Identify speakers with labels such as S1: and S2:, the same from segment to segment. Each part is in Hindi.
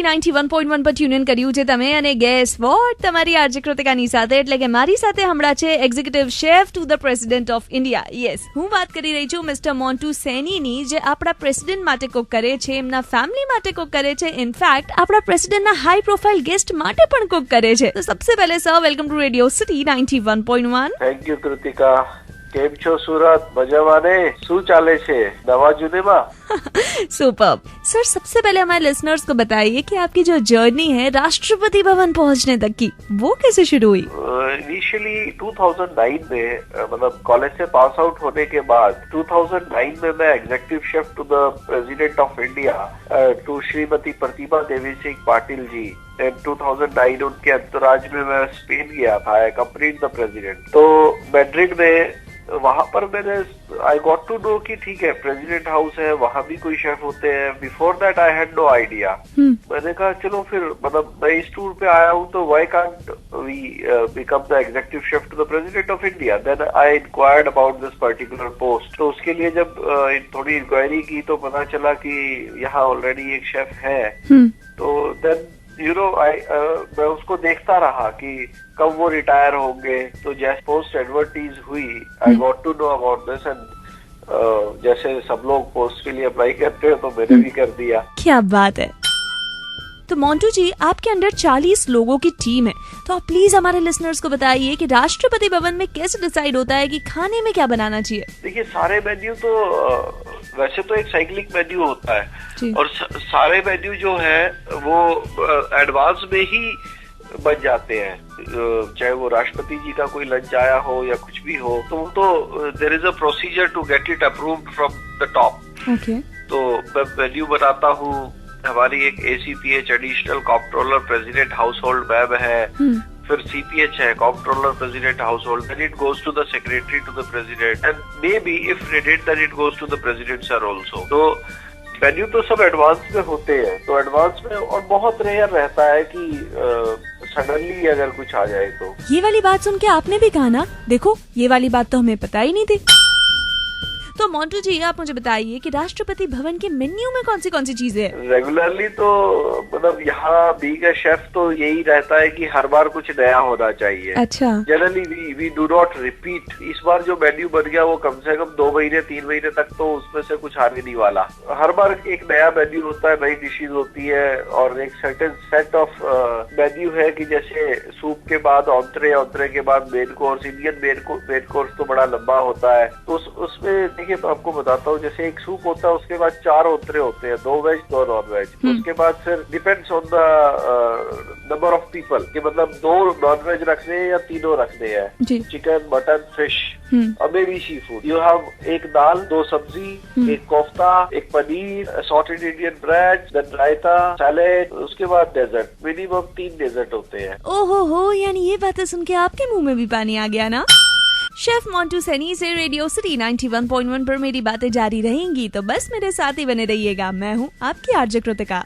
S1: 91.1 પર ટ્યુન ઇન કર્યું છે તમે અને ગેસ વોટ તમારી આરજે કૃતિકાની સાથે એટલે કે મારી સાથે હમણાં છે executive chef to the president of India. Yes, હું વાત કરી રહી છું મિસ્ટર મોન્ટુ સેનીની, જે આપણા પ્રેસિડેન્ટ માટે કોક કરે છે, એમના ફેમિલી માટે કોક કરે છે, ઇનફેક્ટ આપણા પ્રેસિડેન્ટના હાઈ પ્રોફાઇલ ગેસ્ટ માટે પણ કોક કરે છે. તો સબસે પહેલે sir welcome to radio city 91.1.
S2: Thank you Kritika. કેમ છો સુરત? મજામાં ને? શું ચાલે છે નવા જૂનીમાં?
S1: सुपर्ब. सर सबसे पहले हमारे लिसनर्स को बताइए कि आपकी जो जर्नी है राष्ट्रपति भवन पहुंचने तक की, वो कैसे शुरू हुई?
S2: इनिशियली 2009 में मतलब कॉलेज से पास आउट होने के बाद 2009 में मैं executive chef to the president of India to Shrimati Pratibha Devi Singh Patil ji. In 2009 उनके अंतराज में मैं स्पेन गया था, अकम्पनीड द प्रेसिडेंट. तो मैड्रिड में वहां पर मैंने आई गॉट टू नो कि ठीक है प्रेसिडेंट हाउस है, वहां भी कोई शेफ होते हैं. Before that I had no idea. मैंने कहा चलो फिर मतलब मैं इस टूर पे आया हूँ तो why can't we become the executive chef to the president of India. Then I inquired about this particular post. तो उसके लिए जब थोड़ी इंक्वायरी की तो पता चला कि यहाँ ऑलरेडी एक शेफ है. तो देन मैं उसको देखता रहा कि कब वो रिटायर होंगे. तो जैसे पोस्ट एडवर्टीज हुई I got to know about this and जैसे सब लोग पोस्ट के लिए अप्लाई करते हैं तो मैंने भी कर दिया.
S1: क्या बात है. तो मोन्टू जी, आपके अंडर 40 लोगों की टीम है, तो आप प्लीज हमारे लिसनर्स को बताइए कि राष्ट्रपति भवन में कैसे डिसाइड होता है कि खाने में क्या बनाना चाहिए?
S2: देखिए सारे मेन्यू तो वैसे तो एक साइक्लिक मेन्यू होता है और सारे मेन्यू जो है वो एडवांस में ही बन जाते हैं. चाहे वो राष्ट्रपति जी का कोई लंच आया हो या कुछ भी हो तो there is a procedure to get it approved from the top. तो मैं मेन्यू बनाता हूँ. हमारी एक ACPH additional comptroller president household ma'am है, फिर CPH है comptroller president household. Then it goes to the secretary to the president and maybe if needed then it goes to the president sir also. तो मेन्यू तो सब एडवांस में होते हैं. तो एडवांस में और बहुत रेयर रहता है कि सडनली अगर कुछ आ जाए तो.
S1: ये वाली बात सुन के आपने भी कहा ना, देखो ये वाली बात तो हमें पता ही नहीं थी. तो मोन्टू जी, आप मुझे बताइए कि राष्ट्रपति भवन के मेन्यू में कौन सी चीजें हैं?
S2: रेगुलरली तो मतलब यहाँ बीइंग अ शेफ तो यही रहता है कि हर बार कुछ नया होना चाहिए.
S1: अच्छा.
S2: Generally we do not repeat. इस बार जो मेन्यू बन गया वो कम से कम 2 महीने 3 महीने तक तो उसमें से कुछ आने नहीं वाला. हर बार एक नया मेन्यू होता है, नई डिशेज होती है और एक सर्टेन सेट ऑफ मेन्यू है कि जैसे सूप के बाद ऑंत्रे के बाद main course. Indian main course तो बड़ा लंबा होता है. तो उसमें देखिए मैं आपको बताता हूँ, जैसे एक सूप होता है उसके बाद 4 ऑंत्रे होते हैं, 2 वेज 2 नॉन वेज. उसके बाद फिर depends on the number of people कि मतलब 2 नॉन वेज रखने हैं या 3 रखने हैं. चिकन, मटन, फिश और maybe seafood. You have एक दाल, 2 सब्जी, एक कोफ्ता, एक paneer, sauteed Indian bread, then raita, salad, उसके बाद डेजर्ट. मिनिमम 3 डेजर्ट होते हैं.
S1: ओहो हो, यानी ये बातें सुन के आपके मुंह में भी पानी आ गया ना. शेफ मोन्टू सेनी से रेडियो सिटी 91.1 पर मेरी बातें जारी रहेंगी, तो बस मेरे साथ ही बने रहिएगा. मैं हूँ आपकी आरजे कृतिका.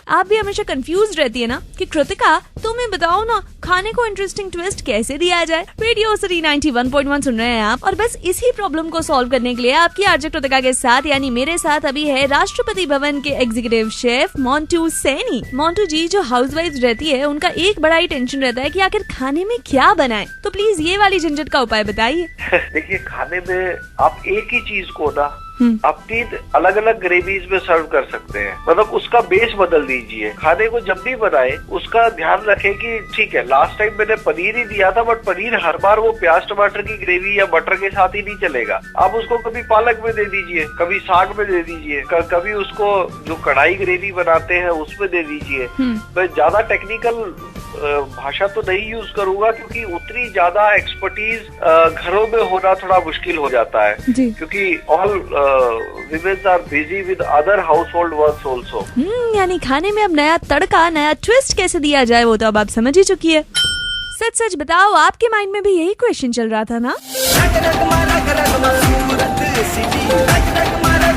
S1: आप भी हमेशा कंफ्यूज रहती है ना कि कृतिका तुम्हें बताओ ना खाने को इंटरेस्टिंग ट्विस्ट कैसे दिया जाए. रेडियो सिटी 91.1 सुन रहे हैं आप, और बस इसी प्रॉब्लम को सॉल्व करने के लिए आपकी आरजे कृतिका के साथ यानी मेरे साथ अभी है राष्ट्रपति भवन के एग्जीक्यूटिव शेफ मोन्टू सेनी. मोन्टू जी, जो हाउसवाइफ रहती है उनका एक बड़ा ही टेंशन रहता है कि आखिर खाने में क्या बनाएं. तो प्लीज ये वाली झंझट का उपाय बताइए.
S2: देखिए खाने में आप एक ही चीज को ना आप 3 अलग अलग ग्रेवीज में सर्व कर सकते हैं. मतलब उसका बेस बदल दीजिए. खाने को जब भी बनाए उसका ध्यान रखें कि ठीक है लास्ट टाइम मैंने पनीर ही दिया था, बट पनीर हर बार वो प्याज टमाटर की ग्रेवी या मटर के साथ ही नहीं चलेगा. आप उसको कभी पालक में दे दीजिए, कभी साग में दे दीजिए, कभी उसको जो कढ़ाई ग्रेवी बनाते हैं उसमें दे दीजिए. मैं ज्यादा टेक्निकल भाषा तो नहीं यूज करूंगा क्योंकि उतनी ज्यादा एक्सपर्टीज घरों में होना थोड़ा मुश्किल हो जाता है, क्योंकि all women are busy with other household works also.
S1: यानी खाने में अब नया तड़का, नया ट्विस्ट कैसे दिया जाए वो तो अब आप समझ ही चुकी है. सच सच बताओ, आपके माइंड में भी यही क्वेश्चन चल रहा था ना?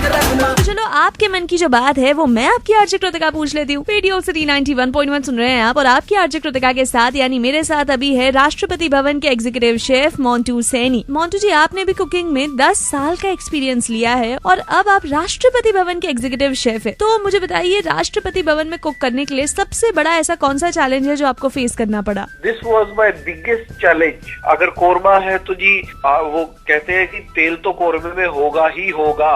S1: तो चलो आपके मन की जो बात है वो मैं आपकी आरजे कृतिका पूछ लेती हूँ। रेडियो सिटी 91.1 सुन रहे हैं आप और आपकी आरजे कृतिका के साथ यानी मेरे साथ अभी है राष्ट्रपति भवन के एग्जीक्यूटिव शेफ मोंटू सैनी। मोंटू जी, आपने भी कुकिंग में 10 साल का एक्सपीरियंस लिया है और अब आप राष्ट्रपति भवन के एग्जीक्यूटिव शेफ है। तो मुझे बताइए, राष्ट्रपति भवन में कुक करने के लिए सबसे बड़ा ऐसा कौन सा चैलेंज है जो आपको फेस करना पड़ा?
S2: This was my biggest challenge. अगर कोरमा है तो जी वो कहते हैं कि तेल तो कोरमे में होगा ही होगा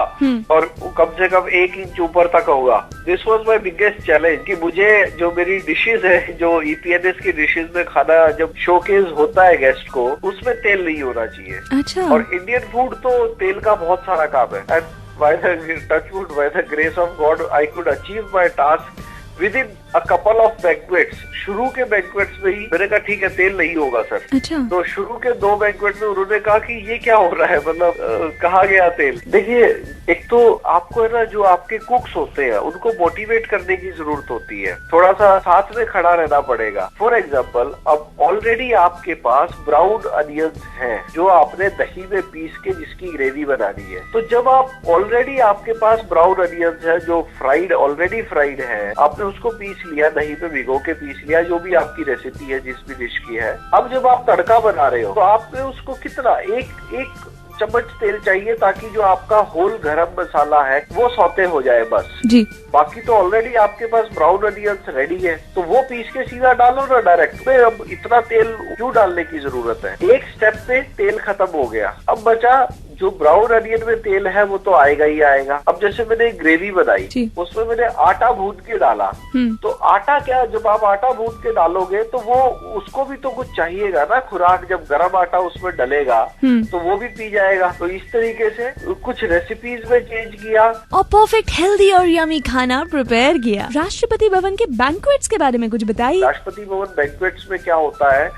S2: और कम से कम 1 इंच ऊपर तक होगा। This was my biggest challenge कि मुझे जो मेरी डिशेज है, जो ईपीएनएस की डिशेज में खाना जब शोकेस होता है गेस्ट को, उसमें तेल नहीं होना चाहिए।
S1: अच्छा।
S2: और इंडियन फूड तो तेल का बहुत सारा काम है। And by the touchwood, by the grace of God, I could achieve my task within a couple of banquets. शुरू के बैंक्वेट्स में ही मैंने कहा ठीक है तेल नहीं होगा सर।
S1: अच्छा।
S2: तो शुरू के 2 बैंक्वेट में उन्होंने कहा कि ये क्या हो रहा है, मतलब कहाँ गया तेल। देखिए, एक तो आपको है ना, जो आपके कुक्स होते हैं उनको मोटिवेट करने की जरूरत होती है, थोड़ा सा साथ में खड़ा रहना पड़ेगा। फॉर एग्जाम्पल, अब ऑलरेडी आपके पास ब्राउन अनियंस हैं जो आपने दही में पीस के जिसकी ग्रेवी बनानी है। तो जब आप ऑलरेडी आपके पास ब्राउन अनियंस है जो फ्राइड, ऑलरेडी फ्राइड है, आपने उसको पीस लिया, दही पे भिगो के पीस लिया, जो भी आपकी रेसिपी है जिस भी डिश की है। अब जब आप तड़का बना रहे हो तो आपने उसको कितना, एक चम्मच तेल चाहिए ताकि जो आपका होल गरम मसाला है वो सौते हो जाए बस
S1: जी।
S2: बाकी तो ऑलरेडी आपके पास ब्राउन अनियंस रेडी है, तो वो पीस के सीधा डालो ना डायरेक्ट में। अब इतना तेल क्यों डालने की जरूरत है? एक स्टेप पे तेल खत्म हो गया। अब बचा जो ब्राउन अनियन में तेल है वो तो आएगा ही आएगा। अब जैसे मैंने ग्रेवी बनाई, उसमें मैंने आटा भून के डाला, तो आटा क्या, जब आप आटा भून के डालोगे तो वो उसको भी तो कुछ चाहिएगा ना खुराक। जब गरम आटा उसमें डलेगा तो वो भी पी जाएगा। तो इस तरीके से कुछ रेसिपीज में चेंज किया
S1: और परफेक्ट हेल्दी और यमी खाना प्रिपेयर किया। राष्ट्रपति भवन के बैंक्वेट्स के बारे में कुछ बताइए।
S2: राष्ट्रपति भवन बैंक्वेट्स में क्या होता है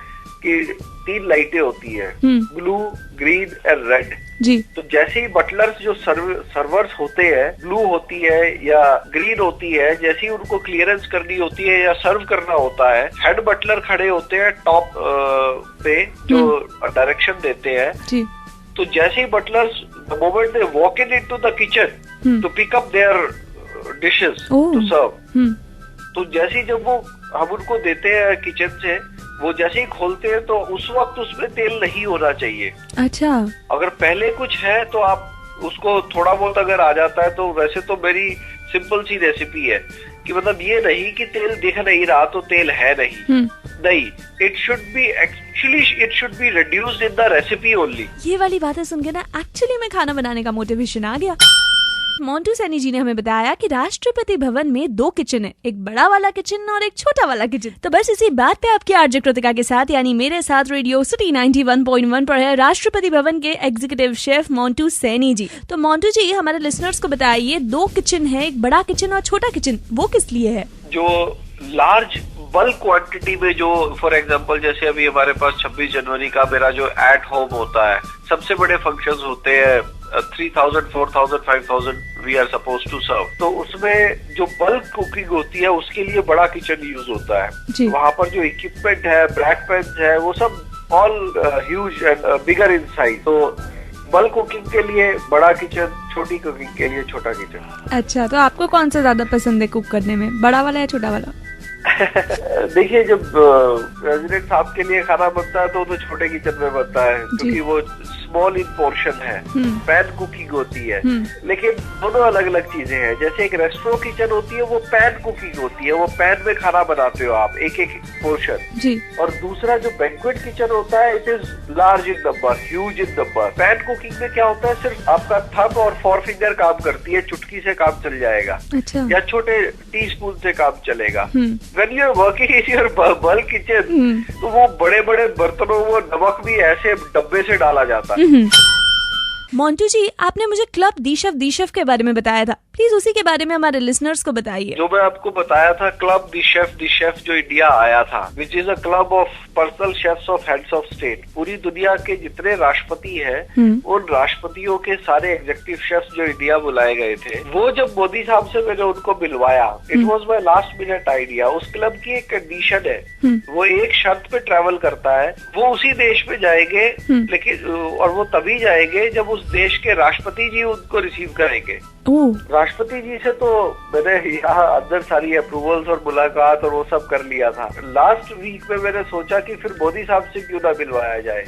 S2: कि 3 लाइटें होती है, ब्लू, ग्रीन एंड रेड
S1: जी।
S2: तो जैसे ही बटलर्स जो सर्वर्स होते हैं, ब्लू होती है या ग्रीन होती है, जैसे ही उनको क्लियरेंस करनी होती है या सर्व करना होता है, हेड बटलर खड़े होते हैं टॉप पे जो डायरेक्शन देते हैं जी। तो जैसे ही butlers the moment they walk into the kitchen to pick up their dishes to serve, तो जैसे ही जब वो हम उनको देते हैं किचन से, वो जैसे ही खोलते हैं तो उस वक्त उसमें तेल नहीं होना चाहिए।
S1: अच्छा।
S2: अगर पहले कुछ है तो आप उसको थोड़ा बहुत अगर आ जाता है तो वैसे तो मेरी सिंपल सी रेसिपी है कि मतलब ये नहीं कि तेल दिख नहीं रहा तो तेल है नहीं, it should be reduced in the recipe only.
S1: ये वाली बातें सुन के ना एक्चुअली में खाना बनाने का मोटिवेशन आ गया। मोंटू सैनी जी ने हमें बताया कि राष्ट्रपति भवन में 2 किचन है, एक बड़ा वाला किचन और एक छोटा वाला किचन। तो बस इसी बात पे आपकी आरजे कृतिका के साथ यानी मेरे साथ रेडियो सिटी 91.1 पर है राष्ट्रपति भवन के एग्जीक्यूटिव शेफ मोंटू सैनी जी। तो मोंटू जी, हमारे लिसनर्स को बताइए, 2 किचन है, एक बड़ा किचन और छोटा किचन, वो किस लिए है?
S2: जो लार्ज बल्क क्वांटिटी में, जो फॉर एग्जांपल जैसे अभी हमारे पास 26 जनवरी का मेरा जो एट होम होता है, सबसे बड़े फंक्शंस होते हैं, 3000, 4000, 5000 we are suppose to serve. तो उसमें जो बल्क कुकिंग होती है उसके लिए बड़ा किचन यूज होता है। वहाँ पर जो इक्विपमेंट है, ब्लैक पेन्स है, वो सब all huge and bigger in size. तो बल्क कुकिंग के लिए बड़ा किचन, छोटी कुकिंग के लिए छोटा किचन। अच्छा, तो आपको कौन सा ज्यादा पसंद है कुक करने में, बड़ा वाला या छोटा वाला? देखिए, जब प्रेसिडेंट साहब के लिए खाना बनता है तो छोटे किचन में बनता है क्योंकि वो स्मॉल इन पोर्शन है, पैन कुकिंग होती है। लेकिन दोनों अलग अलग चीजें हैं। जैसे एक रेस्टोरेंट किचन होती है वो पैन कुकिंग होती है, वो पैन में खाना बनाते हो आप एक पोर्शन। और दूसरा जो बैंक्वेट किचन होता है, it is large in number, huge in number. Pan cooking में क्या होता है, सिर्फ आपका थंब और 4 फिंगर काम करती है, चुटकी से काम चल जाएगा। अच्छा। या छोटे टीस्पून से काम चलेगा। When you are working in your bulk kitchen, तो वो बड़े बड़े बर्तनों वो नमक भी ऐसे डब्बे से डाला जाता है।
S1: मोंटू जी, आपने मुझे क्लब दी शेफ के बारे में बताया था, प्लीज उसी के बारे में हमारे लिसनर्स को बताइए।
S2: जो मैं आपको बताया था, क्लब दी शेफ जो इंडिया आया था, which is a club of personal chefs of heads of state. पूरी दुनिया के जितने राष्ट्रपति हैं, उन राष्ट्रपतियों के सारे एग्जीक्यूटिव शेफ्स जो इंडिया बुलाए गए थे, वो जब मोदी साहब से मैंने उनको मिलवाया, it was my last minute idea. उस क्लब की एक कंडीशन है, वो एक शर्त पे ट्रेवल करता है, वो उसी देश में जाएंगे, लेकिन और वो तभी जाएंगे जब उस देश के राष्ट्रपति जी उनको रिसीव करेंगे।
S1: ओह,
S2: राष्ट्रपति जी से तो मैंने यहाँ अंदर सारी अप्रूवल्स और मुलाकात और वो सब कर लिया था। लास्ट वीक में मैंने सोचा कि फिर मोदी साहब से क्यों ना मिलवाया जाए।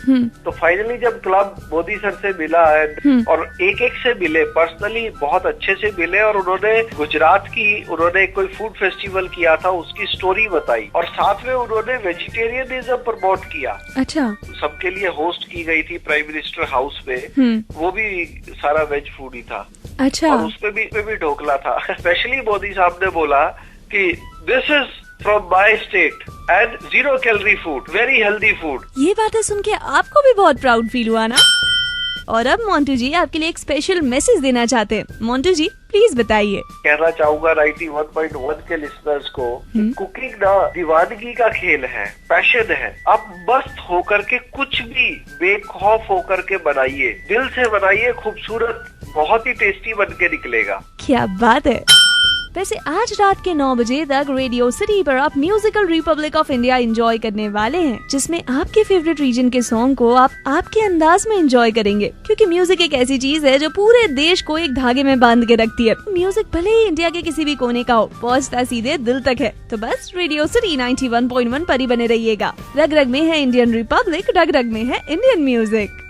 S2: तो फाइनली जब क्लब मोदी सर से मिला है और एक एक से मिले, पर्सनली बहुत अच्छे से मिले, और उन्होंने गुजरात की उन्होंने कोई फूड फेस्टिवल किया था उसकी स्टोरी बताई, और साथ में उन्होंने वेजिटेरियनिज्म प्रमोट किया।
S1: अच्छा,
S2: सबके लिए होस्ट की गई थी प्राइम मिनिस्टर हाउस में, वो भी सारा वेज फूड ही था।
S1: अच्छा,
S2: और उसपे भी ढोकला था। स्पेशली मोदी साहब ने बोला कि this is from my state and 0 calorie food, very healthy food.
S1: ये बातें सुन के आपको भी बहुत प्राउड फील हुआ ना? और अब मोंटू जी आपके लिए एक स्पेशल मैसेज देना चाहते हैं। मोंटू जी प्लीज बताइए।
S2: कहना चाहूंगा 91.1 के लिसनर्स को, कुकिंग ना दीवानगी का खेल है, पैशन है। आप मस्त होकर के कुछ भी बेखौफ होकर के बनाइए, दिल से बनाइए, खूबसूरत, बहुत ही टेस्टी बन के निकलेगा।
S1: क्या बात है। वैसे आज रात के 9 बजे तक रेडियो सिटी पर आप musical Republic of India enjoy करने वाले हैं, जिसमें आपके फेवरेट रीजन के सॉन्ग को आप आपके अंदाज में एंजॉय करेंगे, क्योंकि म्यूजिक एक ऐसी चीज है जो पूरे देश को एक धागे में बांध के रखती है। म्यूजिक भले ही इंडिया के किसी भी कोने का हो, पहुंचता सीधे दिल तक है। तो बस रेडियो सिटी 91.1 पर ही बने रहिएगा। रग रग में है इंडियन रिपब्लिक, रग रग में है इंडियन म्यूजिक।